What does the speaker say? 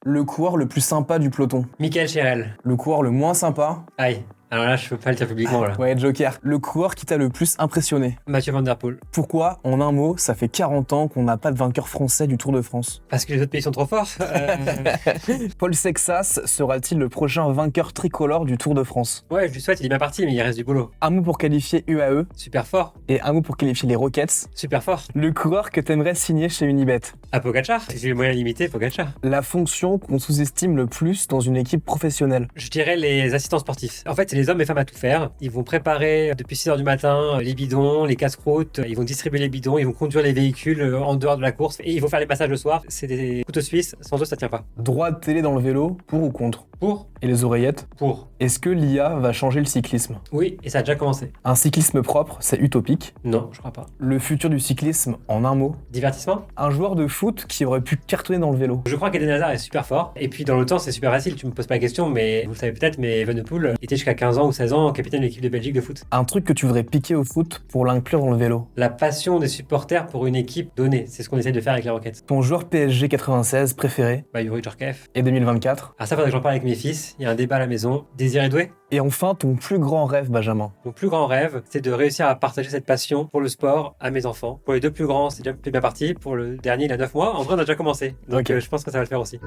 Le coureur le plus sympa du peloton. Michael Cherel. Le coureur le moins sympa. Aïe. Alors là, je peux pas le dire publiquement, là. Ouais, Joker. Le coureur qui t'a le plus impressionné. Mathieu Van Der Poel. Pourquoi, en un mot, ça fait 40 ans qu'on n'a pas de vainqueur français du Tour de France? Parce que les autres pays sont trop forts. Paul Sexas sera-t-il le prochain vainqueur tricolore du Tour de France? Ouais, je lui souhaite, il est bien parti, mais il reste du boulot. Un mot pour qualifier UAE Super fort. et un mot pour qualifier les Rockets. Super fort. Le coureur que t'aimerais signer chez Unibet. À Pogacar. Si j'ai les moyens limités, Pogacar. La fonction qu'on sous-estime le plus dans une équipe professionnelle. Je dirais les assistants sportifs. En fait, c'est les hommes et femmes à tout faire. Ils vont préparer depuis 6h du matin les bidons, les casse-croûtes, ils vont distribuer les bidons, ils vont conduire les véhicules en dehors de la course et ils vont faire les passages le soir. C'est des couteaux suisses, sans eux ça tient pas. Droit de télé dans le vélo, pour ou contre? Pour. Et les oreillettes? Est-ce que l'IA va changer le cyclisme? Oui, et ça a déjà commencé. Un cyclisme propre, c'est utopique. Non, je crois pas. Le futur du cyclisme, en un mot. Divertissement. Un joueur de foot qui aurait pu cartonner dans le vélo. Je crois qu'Eden Hazard est super fort. Et puis dans le temps, c'est super facile. Tu me poses pas la question, mais vous le savez peut-être, mais Evenepoel était jusqu'à 15 ans ou 16 ans capitaine de l'équipe de Belgique de foot. Un truc que tu voudrais piquer au foot pour l'inclure dans le vélo. La passion des supporters pour une équipe donnée. C'est ce qu'on essaie de faire avec les Rockets. Ton joueur PSG 96 préféré Yuri Djorkaeff. et 2024. Ah, ça faudrait que j'en parle avec mes fils. Il y a un débat à la maison. Désiré Doué. Et enfin, ton plus grand rêve, Benjamin. Mon plus grand rêve, c'est de réussir à partager cette passion pour le sport à mes enfants. Pour les deux plus grands, c'est déjà bien parti. Pour le dernier, il a 9 mois. En vrai, on a déjà commencé. Donc Ok. je pense que ça va le faire aussi.